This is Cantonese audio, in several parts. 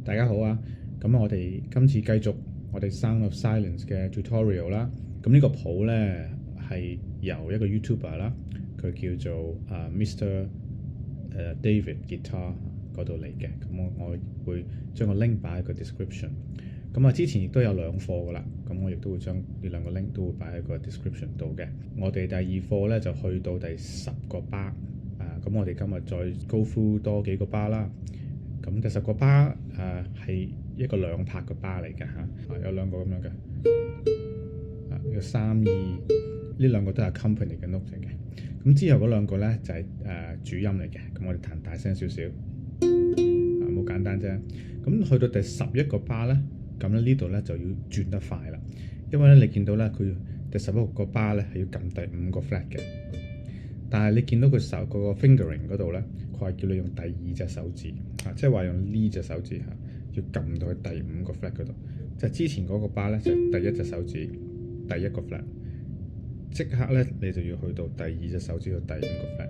大家好啊！咁我哋今次繼續我哋 Sound of Silence 嘅 tutorial 啦。咁呢個譜咧係由一個 YouTuber 啦，佢叫做Mr. David Guitar 嗰度嚟嘅。咁我會將個 link 擺喺個 description。咁之前亦都有2課噶啦，咁我亦都會將呢2個 link 都會擺喺個 description 度嘅。我哋第2課咧就去到第10個 bar。咁我哋今日再 go through 多幾個 bar 啦。咁第10個 bar 係一個2拍嘅 bar 嚟嘅嚇，有2個咁樣嘅，有3、2，呢2個都係 accompany 嘅 note 嚟嘅。咁之後嗰2個咧就係主音嚟嘅，咁我哋彈大聲少少，好簡單啫。咁去到第11個 bar 咧，咁咧呢度咧就要轉得快啦，因為咧你見到咧佢第11個 bar 咧係要撳第5個 flat 嘅，但係你見到佢手個 fingering 嗰度咧，佢係叫你用第2隻手指，即係話用呢隻手指要撳到去第5個 flat 嗰度。就之前嗰個 bar 咧就係第1隻手指第1個 flat， 即刻咧你就要去到第2隻手指到第5個 flat。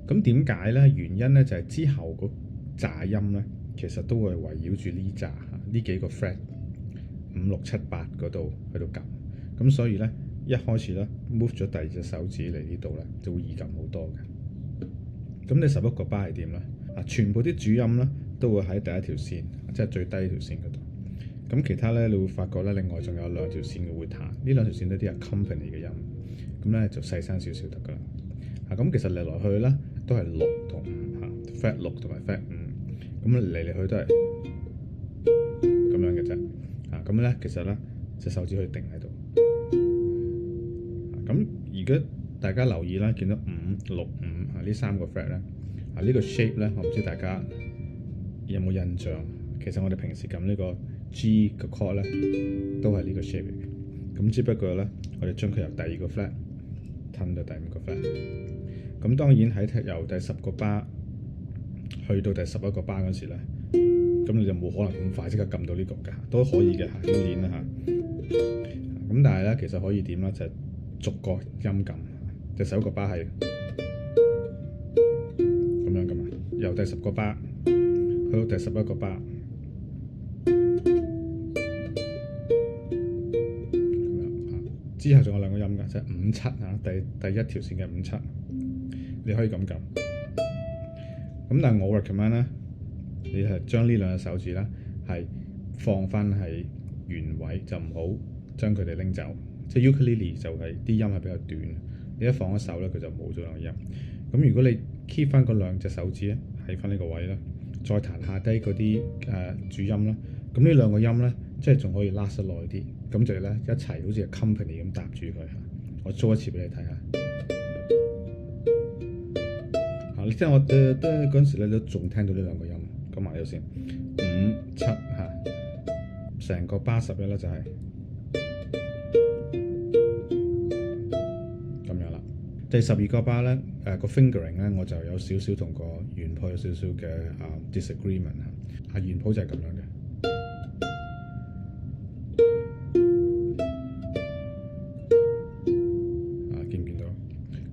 咁點解咧？原因咧就係之後嗰紮音咧，其實都會圍繞住呢幾個 flat 5、6、7、8嗰度去到撳。咁所以咧一開始咧 move 咗第2隻手指嚟呢度咧，就會易撳好多嘅。咁你11個 bar 係點咧？全部啲主音咧都會喺第1條線，即係最低條線嗰度。咁其他咧，你會發覺咧，另外仲有2條線嘅會彈，呢2條線都啲係 accompany 嘅音。咁咧就細聲少少得噶啦。咁其實嚟來去咧都係6同5 flat 6同埋 flat 5。咁嚟嚟去都係咁樣嘅啫。咁咧其實咧隻手指可以定喺度。咁而家大家留意啦，見到5、6、5呢3個 flat 咧，呢個 shape 咧，我唔知大家有冇印象。其實我哋平時撳呢個 G 嘅 chord 咧，都係呢個 shape 嚟嘅。咁只不過咧，我哋將佢由第2個 flat 褪到第5個 flat。咁當然喺由第10個 bar 去到第11個 bar 嗰時咧，咁你就冇可能咁快即刻撳到呢個㗎，都可以嘅嚇，咁練啦嚇。咁但係咧，其實可以點咧？就係逐個音撳。第11個 bar 係咁樣㗎嘛，由第10個 bar 去到第11個 bar。之後仲有2個音㗎，即係5、7第1條線嘅5、7，你可以咁撳。咁但係我 recommend 咧，你係將呢2隻手指咧係放翻喺原位，就唔好將佢哋拎走。即係 ukulele 就係啲音係比較短，你一放一手咧，佢就冇咗2個音。咁如果你 keep 翻嗰2隻手指咧喺翻呢個位咧，再彈下低嗰啲主音啦，咁呢2個音咧，即係仲可以 last 得耐啲。咁就咧一齊好似 accompany 咁搭住佢。我做一次俾你睇下。你聽我嗰陣時咧，都仲聽到呢2個音。咁埋咗先，5、7成個 bar 11咧就係咁樣啦。第12個 bar 咧，個 fingering 咧，我就有少少同個原譜有少少嘅disagreement 原譜就係咁樣嘅。見唔見到？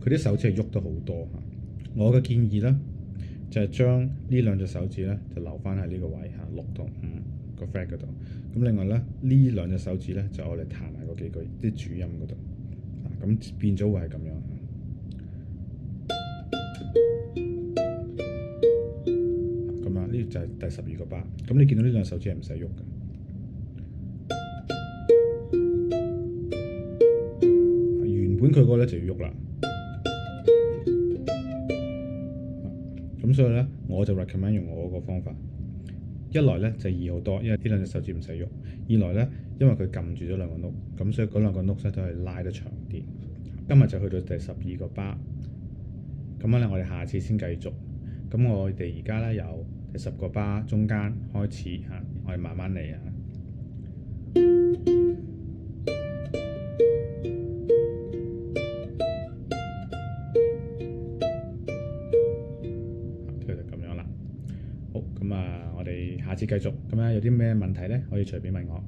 佢啲手指係喐得好多。我嘅建議咧，就係將呢2隻手指咧就留翻喺呢個位6同5個 fret 嗰度。咁另外咧，呢2隻手指咧就我哋彈埋嗰幾句啲主音嗰度。咁變咗會係咁樣。咁呢就係第12個 bar。咁你見到呢2手指係唔使喐嘅。本佢嗰個咧就要喐啦。咁所以咧，我就 recommend 用我嗰個方法。一來咧就易好多，因為呢兩隻手指唔使喐；二來咧，因為佢撳住咗兩個 note，咁所以嗰兩個 note 咧都係拉得長啲。今日就去到第12個 bar，咁樣咧我哋下次先繼續。咁我哋而家咧由第10個 bar 中間開始嚇，我哋慢慢嚟啊。佢就咁樣啦。好，咁啊，我哋下次繼續。咁咧有啲咩問題咧，可以隨便問我。